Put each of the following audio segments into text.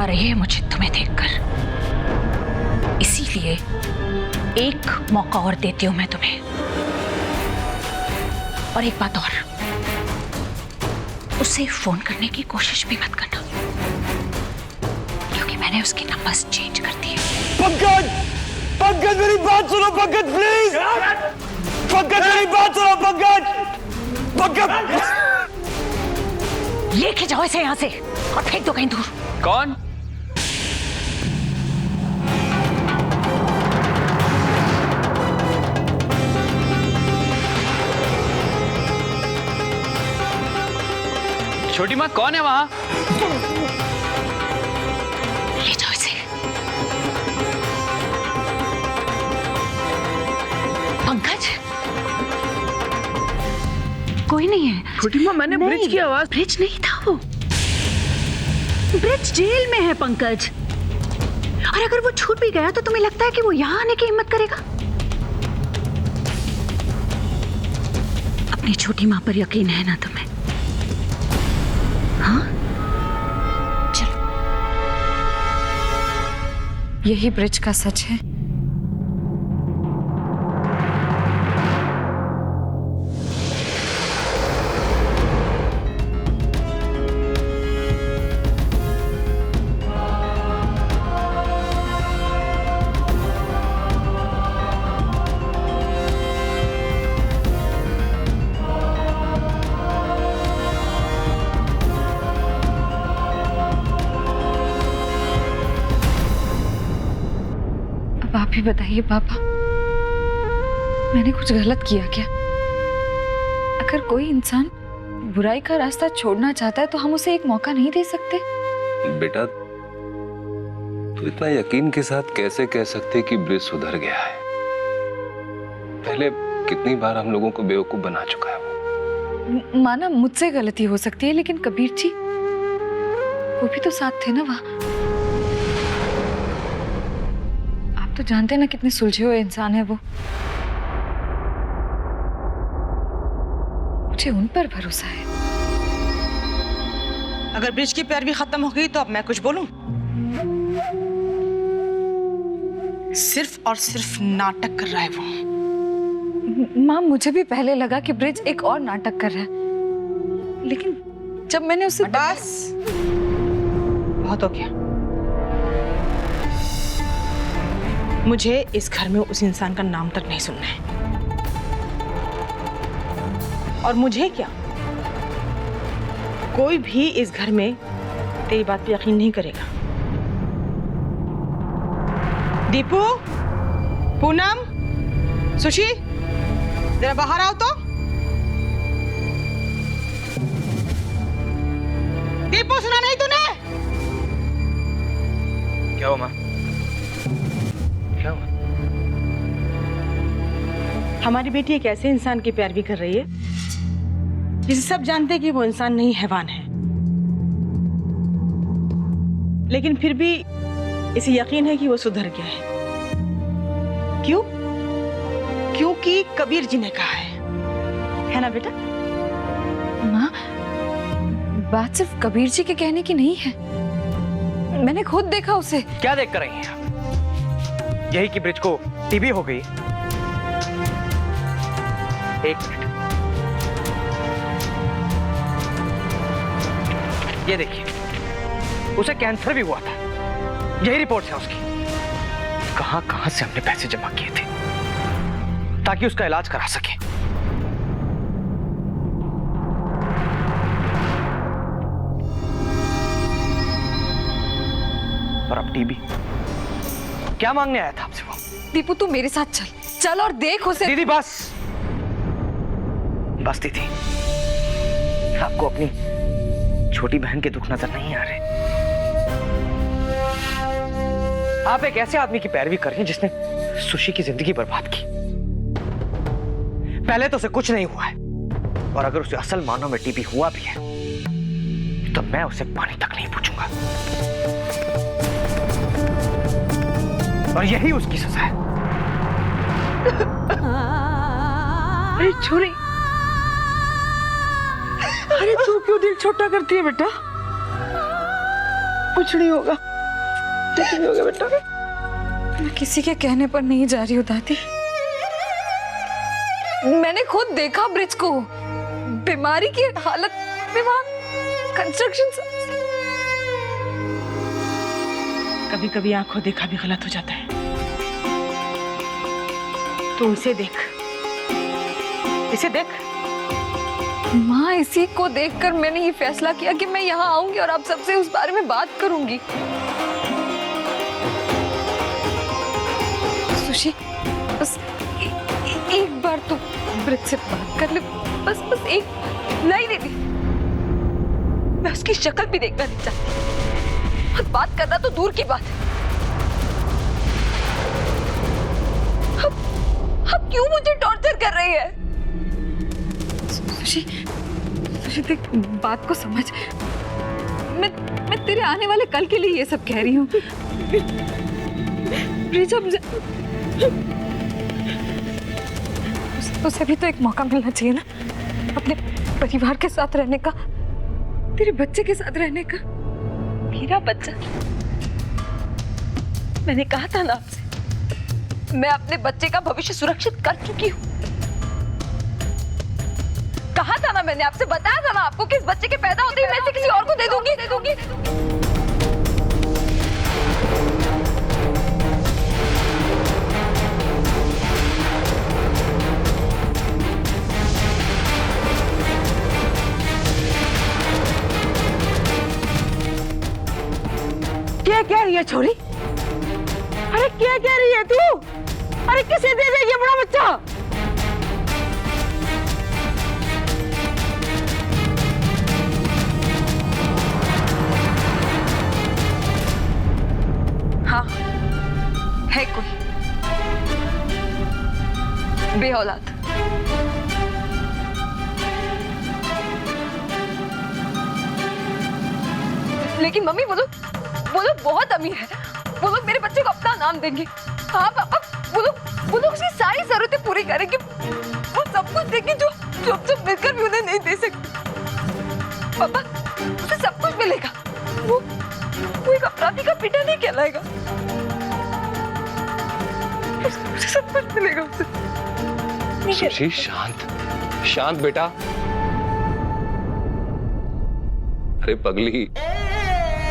रही है मुझे तुम्हें देखकर, इसीलिए एक मौका और देती हूं मैं तुम्हें। और एक बात और, उसे फोन करने की कोशिश भी मत करना, क्योंकि मैंने उसके नंबर्स चेंज कर दिए। पंकज, पंकज मेरी बात सुनो पंकज, प्लीज। पंकज मेरी बात सुनो पंकज, पंकज। लेके जाओ इसे यहां से और फेंक दो कहीं दूर। कौन? छोटी माँ कौन है वहां? ले जाओ इसे। पंकज, कोई नहीं है। छोटी माँ, मैंने ब्रिज की आवाज। ब्रिज नहीं था वो, ब्रिज जेल में है पंकज। और अगर वो छूट भी गया तो तुम्हें लगता है कि वो यहाँ आने की हिम्मत करेगा? अपनी छोटी माँ पर यकीन है ना तुम्हें? हाँ, चलो। यही ब्रिज का सच है। अब आप ही बताइए पापा, मैंने कुछ गलत किया क्या? अगर कोई इंसान बुराई का रास्ता छोड़ना चाहता है तो हम उसे एक मौका नहीं दे सकते? बेटा, तू इतना यकीन के साथ कैसे कह सकते कि ब्रिज सुधर गया है? पहले कितनी बार हम लोगों को बेवकूफ बना चुका है वो। माना मुझसे गलती हो सकती है, लेकिन कबीर जी वो भी तो साथ थे ना वहां। आप तो जानते हैं ना कितने सुलझे हुए इंसान है वो। मुझे उन पर भरोसा है। अगर ब्रिज की पैरवी खत्म हो गई तो अब मैं कुछ बोलूं? सिर्फ और सिर्फ नाटक कर रहा है वो। माँ, मुझे भी पहले लगा कि ब्रिज एक और नाटक कर रहा है, लेकिन जब मैंने उसे बस बहुत हो गया। मुझे इस घर में उस इंसान का नाम तक नहीं सुनना है। और मुझे क्या, कोई भी इस घर में तेरी बात पे यकीन नहीं करेगा। दीपू, पूनम, सुशी, जरा बाहर आओ तो। दीपू, सुना नहीं तूने? क्या हुआ माँ? क्या हुआ? हमारी बेटी एक ऐसे इंसान की पैरवी कर रही है जिसे सब जानते हैं कि वो इंसान नहीं, हैवान है, लेकिन फिर भी इसे यकीन है कि वो सुधर गया है। क्यों? क्योंकि कबीर जी ने कहा है ना बेटा? माँ, बात सिर्फ कबीर जी के कहने की नहीं है, मैंने खुद देखा उसे। क्या देख कर रही हैं आप? यही कि ब्रिज को टीबी हो गई? एक मिनट, ये देखिए, उसे कैंसर भी हुआ था, यही रिपोर्ट है उसकी। कहां कहां से हमने पैसे जमा किए थे ताकि उसका इलाज करा सके। और अब टीबी। क्या मांगने आया था आपसे वो? दीपू, तू मेरे साथ चल, चल और देख उसे। दीदी बस बस दीदी, आपको अपनी छोटी बहन के दुख नजर नहीं आ रहे? आप एक ऐसे आदमी की पैरवी कर रही हैं जिसने सुशी की जिंदगी बर्बाद की। पहले तो उसे कुछ नहीं हुआ है, और अगर उसे असल मानों में टीबी हुआ भी है तो मैं उसे पानी तक नहीं पूछूंगा, और यही उसकी सजा है। अरे छोरी, अरे तू क्यों दिल छोटा करती है बेटा? कुछ नहीं होगा, नहीं होगा बेटा। मैं किसी के कहने पर नहीं जा रही हूँ दादी। मैंने खुद देखा ब्रिज को, बीमारी की हालत में वहां कंस्ट्रक्शन। कभी कभी आंखों देखा भी गलत हो जाता है। तू इसे देख, इसे देख। माँ, इसी को देखकर मैंने ये फैसला किया कि मैं यहाँ आऊंगी और आप सबसे उस बारे में बात करूंगी। सुशी, बस एक बार तो ब्रिज से बात कर ले, बस एक। नहीं दीदी, मैं उसकी शक्ल भी देखना नहीं चाहती, और बात करना तो दूर की बात है। अब क्यों मुझे टॉर्चर कर रही है? सुशी, देख, बात को समझ। मैं तेरे आने वाले कल के लिए ये सब कह रही हूँ। उसे भी तो एक मौका मिलना चाहिए ना, अपने परिवार के साथ रहने का, तेरे बच्चे के साथ रहने का। मेरा बच्चा, मैंने कहा था ना आपसे, मैं अपने बच्चे का भविष्य सुरक्षित कर चुकी हूँ। कहा था ना मैंने आपसे, बताया था ना आपको कि इस बच्चे के पैदा होते ही मैं इसे किसी और को दे दूंगी। क्या कह रही है छोरी? अरे क्या कह रही है तू? अरे किसे दे दे ये बड़ा बच्चा? हाँ, है कोई बेऔलाद। लेकिन मम्मी वो लोग बहुत अमीर है। वो लोग मेरे बच्चे को अपना नाम देंगे। हाँ पापा, वो लोग उसकी सारी जरूरतें पूरी करेंगे। वो सब कुछ देंगे जो सब मिलकर भी उन्हें नहीं दे सकते। पापा, उसे सब कुछ मिलेगा। वो एक अपराधी का बेटा नहीं कहलाएगा। उसे सब कुछ मिलेगा उसे। सुशी, शांत बेटा। अरे पगली,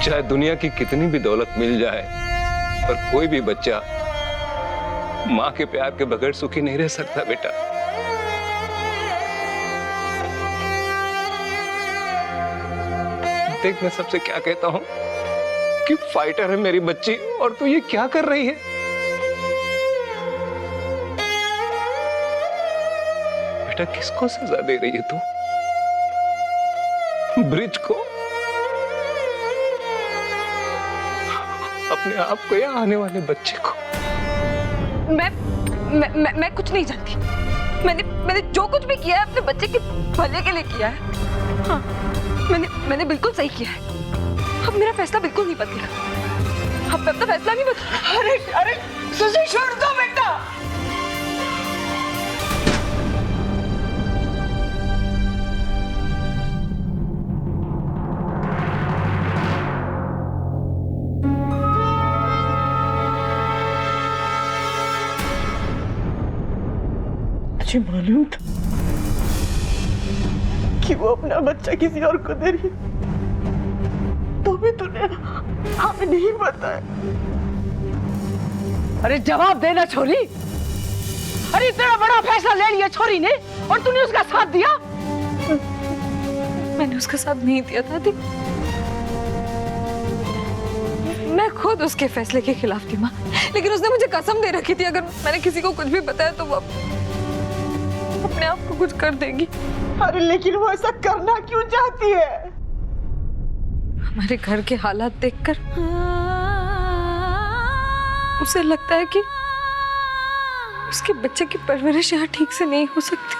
चाहे दुनिया की कितनी भी दौलत मिल जाए, पर कोई भी बच्चा माँ के प्यार के बगैर सुखी नहीं रह सकता बेटा। देख, मैं सबसे क्या कहता हूँ कि फाइटर है मेरी बच्ची, और तू ये क्या कर रही है? बेटा, किसको सजा दे रही है तू? ब्रिज को, अपने आप को, या आने वाले बच्चे को? मैं कुछ नहीं जानती। मैंने जो कुछ भी किया है अपने बच्चे के भले के लिए किया है। हाँ, मैंने बिल्कुल सही किया है। अब मेरा फैसला बिल्कुल नहीं बदलेगा। अब अपना फैसला नहीं बदलेगा। अरे सुशी, छोड़ दो बेटा। मुझे मालूम था कि वो अपना बच्चा किसी और को दे रही, तो भी तूने हमें नहीं बताया। अरे जवाब देना छोरी। अरे इतना बड़ा फैसला ले लिया छोरी ने, और तूने उसका साथ दिया। मैंने उसका साथ नहीं दिया दादी। मैं खुद उसके फैसले के खिलाफ थी माँ, लेकिन उसने मुझे कसम दे रखी थी, अगर मैंने किसी को कुछ भी बताया तो वो अपने आप को कुछ कर देगी। अरे लेकिन वो ऐसा करना क्यों चाहती है? हमारे घर के हालात देखकर उसे लगता है कि उसके बच्चे की परवरिश यहाँ ठीक से नहीं हो सकती।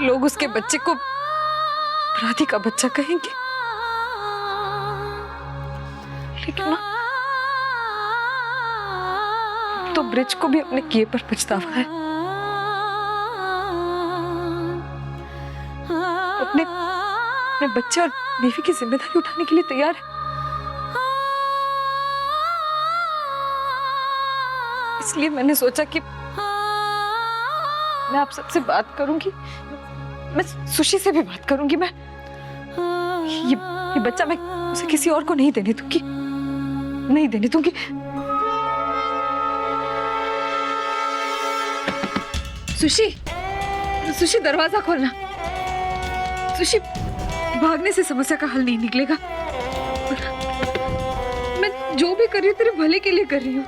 लोग उसके बच्चे को अपराधी का बच्चा कहेंगे, लेकिन माँ, तो ब्रिज को भी अपने किए पर पछतावा है। अपने बच्चे और बीवी की जिम्मेदारी उठाने के लिए तैयार है। इसलिए मैंने सोचा कि मैं आप सबसे बात करूंगी, मैं सुशी से भी बात करूंगी। मैं ये बच्चा मैं उसे किसी और को नहीं देने दूंगी, नहीं देने दूंगी। सुशी, सुशी दरवाजा खोलना। सुशी, भागने से समस्या का हल नहीं निकलेगा। मैं जो भी कर रही हूँ तेरे भले के लिए कर रही हूँ।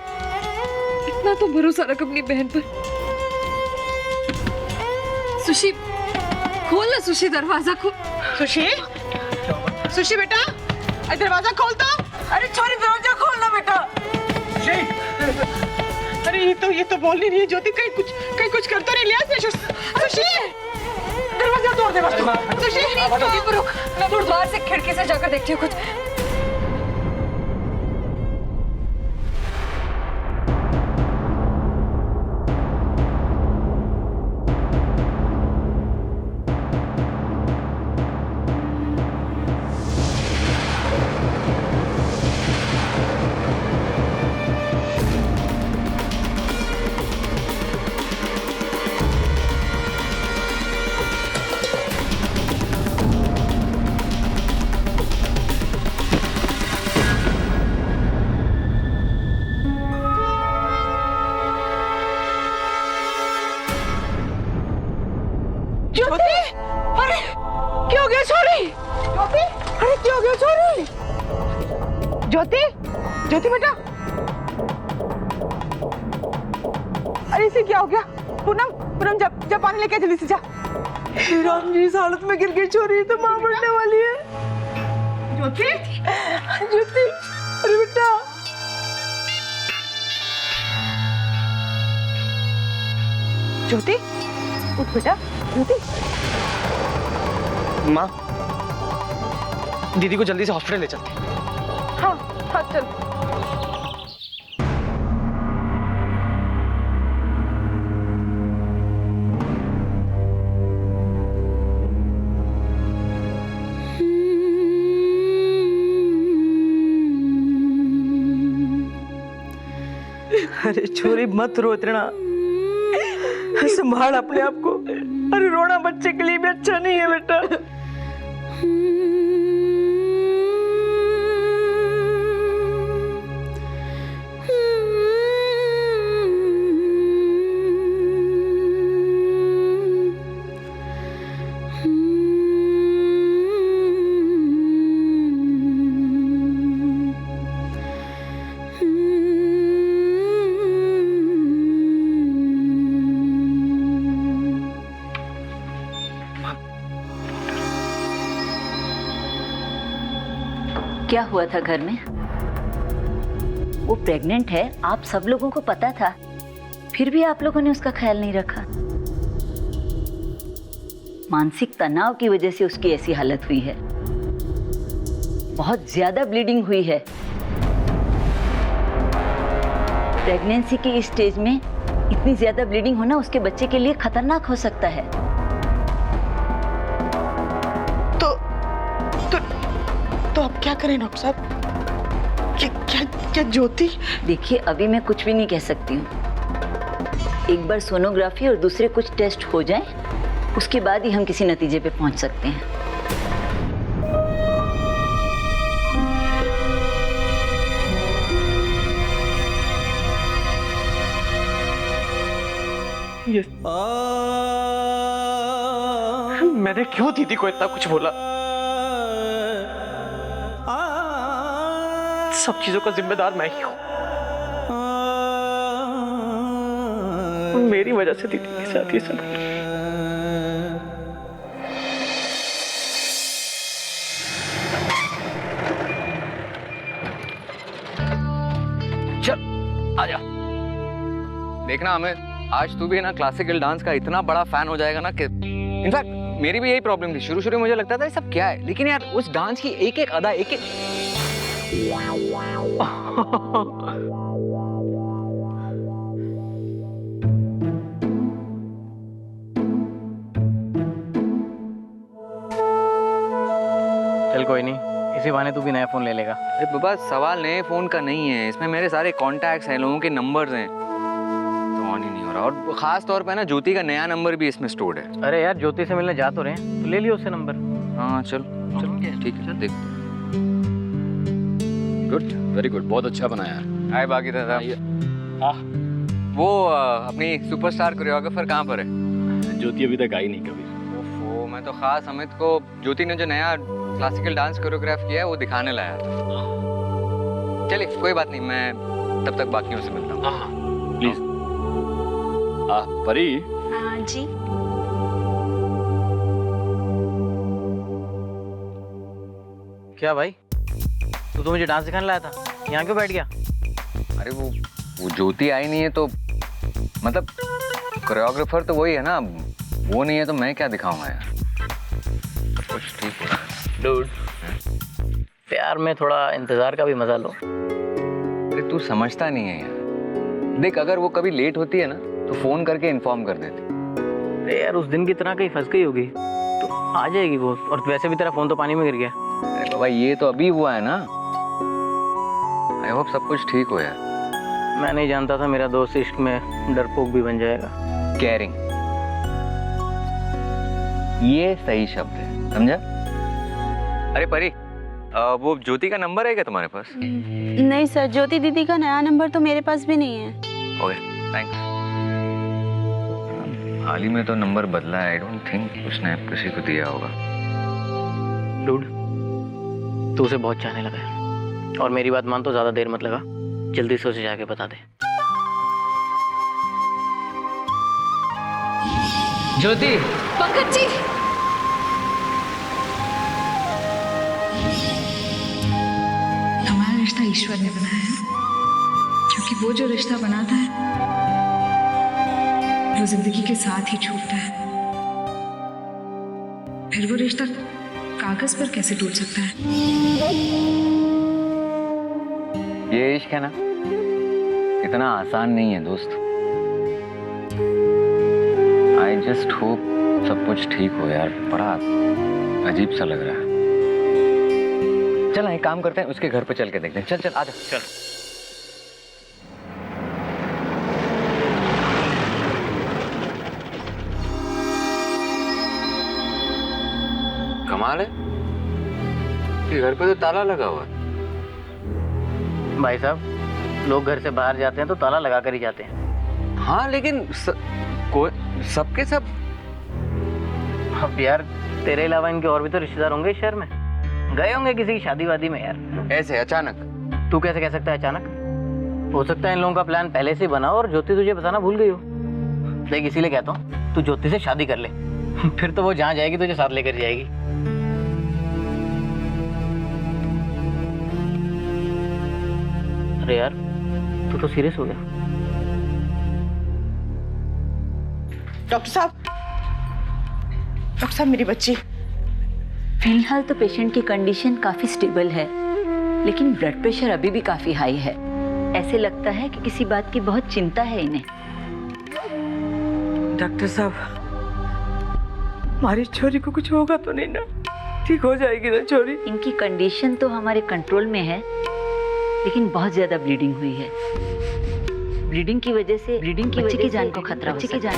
इतना तो भरोसा रख अपनी बहन पर। सुशी, खोल ना सुशी, दरवाजा खोल। सुशी, सुशी बेटा, दरवाजा खोल तो। अरे छोरी, दरवाजा खोलना बेटा। अरे ये तो बोल नहीं रही है ज्योति, कहीं कुछ कर तो नहीं लिया इसने। सुशी, दरवाजा तोड़ दे बस तू। सुशी, रुक, मैं बाहर से खिड़की से जाकर देखती हूँ कुछ। ज्योति, अरे क्या हो गया छोरी? ज्योति, अरे क्या हो गया छोरी? ज्योति, ज्योति बेटा, अरे इसे क्या हो गया? पूनम जा पानी लेके जल्दी से जा। राम जी, इस हालत में गिर गई छोरी तो मां मरने वाली है। ज्योति, ज्योति, अरे बेटा, ज्योति उठ बेटा। ज्योति, माँ, दीदी को जल्दी से हॉस्पिटल ले चलते हैं। हाँ चल। अरे छोरी मत रो इतना, संभाल अपने आप को। अरे रोना बच्चे के लिए भी अच्छा नहीं है बेटा। क्या हुआ था घर में? वो प्रेग्नेंट है, आप सब लोगों को पता था, फिर भी आप लोगों ने उसका ख्याल नहीं रखा। मानसिक तनाव की वजह से उसकी ऐसी हालत हुई है। बहुत ज्यादा ब्लीडिंग हुई है। प्रेगनेंसी के इस स्टेज में इतनी ज्यादा ब्लीडिंग होना उसके बच्चे के लिए खतरनाक हो सकता है। तो अब क्या करें डॉक्टर साहब? क्या ज्योति? देखिए, अभी मैं कुछ भी नहीं कह सकती हूँ। एक बार सोनोग्राफी और दूसरे कुछ टेस्ट हो जाएं, उसके बाद ही हम किसी नतीजे पे पहुंच सकते हैं। मैंने क्यों दीदी को इतना कुछ बोला? सब चीजों का जिम्मेदार मैं ही हूं। मेरी वजह से दीदी के साथ ये सब। चल आजा। देखना हमें आज तू भी ना क्लासिकल डांस का इतना बड़ा फैन हो जाएगा ना कि इनफैक्ट मेरी भी यही प्रॉब्लम थी। शुरू शुरू में मुझे लगता था ये सब क्या है, लेकिन यार उस डांस की एक एक अदा, एक एक चल कोई नहीं, इसी बहाने तू भी नया फोन ले लेगा। अरे बाबा सवाल नए फोन का नहीं है, इसमें मेरे सारे कॉन्टैक्ट्स हैं, लोगों के नंबर्स हैं, तो ऑन ही नहीं हो रहा। और खास तौर पे ना ज्योति का नया नंबर भी इसमें स्टोर्ड है। अरे यार ज्योति से मिलने जा तो रहे हैं, तो ले लियो उससे नंबर। हाँ चलो चलो ठीक है, देख। गुड, वेरी गुड, बहुत अच्छा बनाया है। हाय बाकी दादा। वो अपनी सुपरस्टार कोरियोग्राफर कहाँ पर है? ज्योति अभी तक आई नहीं कभी। ओफो, मैं तो खास अमित को ज्योति ने जो नया क्लासिकल डांस कोरियोग्राफ किया है वो दिखाने लाया था। चलिए कोई बात नहीं, मैं तब तक बाकियों से मिलता हूँ। हाँ प्लीज। परी। जी क्या भाई, तू तो मुझे डांस सिखाने लाया था, यहाँ क्यों बैठ गया? अरे वो ज्योति आई नहीं है तो मतलब कोरियोग्राफर तो वही है ना, वो नहीं है तो मैं क्या दिखाऊंगा यार। कुछ ठीक है डूड, प्यार में थोड़ा इंतजार का भी मजा लो। अरे तू समझता नहीं है यार, देख अगर वो कभी लेट होती है ना तो फोन करके इन्फॉर्म कर देती। अरे यार उस दिन की तरह कहीं फंस गई होगी, तो आ जाएगी वो। और वैसे भी तेरा फोन तो पानी में गिर गया। अरे बाबा ये तो अभी हुआ है ना, आई होप सब कुछ ठीक हो यार। मैं नहीं जानता था मेरा दोस्त इश्क में डरपोक भी बन जाएगा। केयरिंग, ये सही शब्द है, समझा? अरे परी, वो ज्योति का नंबर है क्या तुम्हारे पास? नहीं सर, ज्योति दीदी का नया नंबर तो मेरे पास भी नहीं है। Okay thanks. हाल ही में तो नंबर बदला है, आई डोंट थिंक उसने किसी को दिया होगा। डूड, तू उसे बहुत चाहने लगा है, और मेरी बात मान तो ज्यादा देर मत लगा, जल्दी से उसे जाके बता दे। ज्योति। पंकज जी, हमारा रिश्ता ईश्वर ने बनाया है, क्योंकि वो जो रिश्ता बनाता है वो जिंदगी के साथ ही छूटता है। फिर वो रिश्ता कागज पर कैसे टूट सकता है? ये इश्क है ना, इतना आसान नहीं है दोस्त। आई जस्ट होप सब कुछ ठीक हो यार, बड़ा अजीब सा लग रहा है। चल एक काम करते हैं, उसके घर पे चल के देखते हैं। चल चल आजा चल। कमाल है, कि घर पे तो ताला लगा हुआ है। भाई साहब, लोग घर से बाहर जाते हैं तो ताला लगा कर ही जाते हैं। हाँ लेकिन सबके सब। अब यार तेरे अलावा इनके और भी तो रिश्तेदार होंगे शहर में, गए होंगे किसी की शादी वादी में यार। ऐसे अचानक? तू कैसे कह सकता है अचानक? हो सकता है इन लोगों का प्लान पहले से ही बना और ज्योति तुझे बताना भूल गई हो। देख इसीलिए कहता हूँ तू ज्योति से शादी कर ले, फिर तो वो जहाँ जाएगी तुझे साथ लेकर जाएगी। अरे यार तू तो सीरियस हो गया। डॉक्टर साहब मेरी बच्ची। फिलहाल तो पेशेंट की कंडीशन काफी स्टेबल है, लेकिन ब्लड प्रेशर अभी भी काफी हाई है। ऐसे लगता है कि किसी बात की बहुत चिंता है इन्हें। डॉक्टर साहब, हमारी छोरी को कुछ होगा तो नहीं ना? ठीक हो जाएगी ना छोरी? इनकी कंडीशन तो हमारे कंट्रोल में है, लेकिन बहुत ज्यादा ब्लीडिंग हुई है। ब्लीडिंग की वजह से बच्चे की जान को खतरा हो सकता है।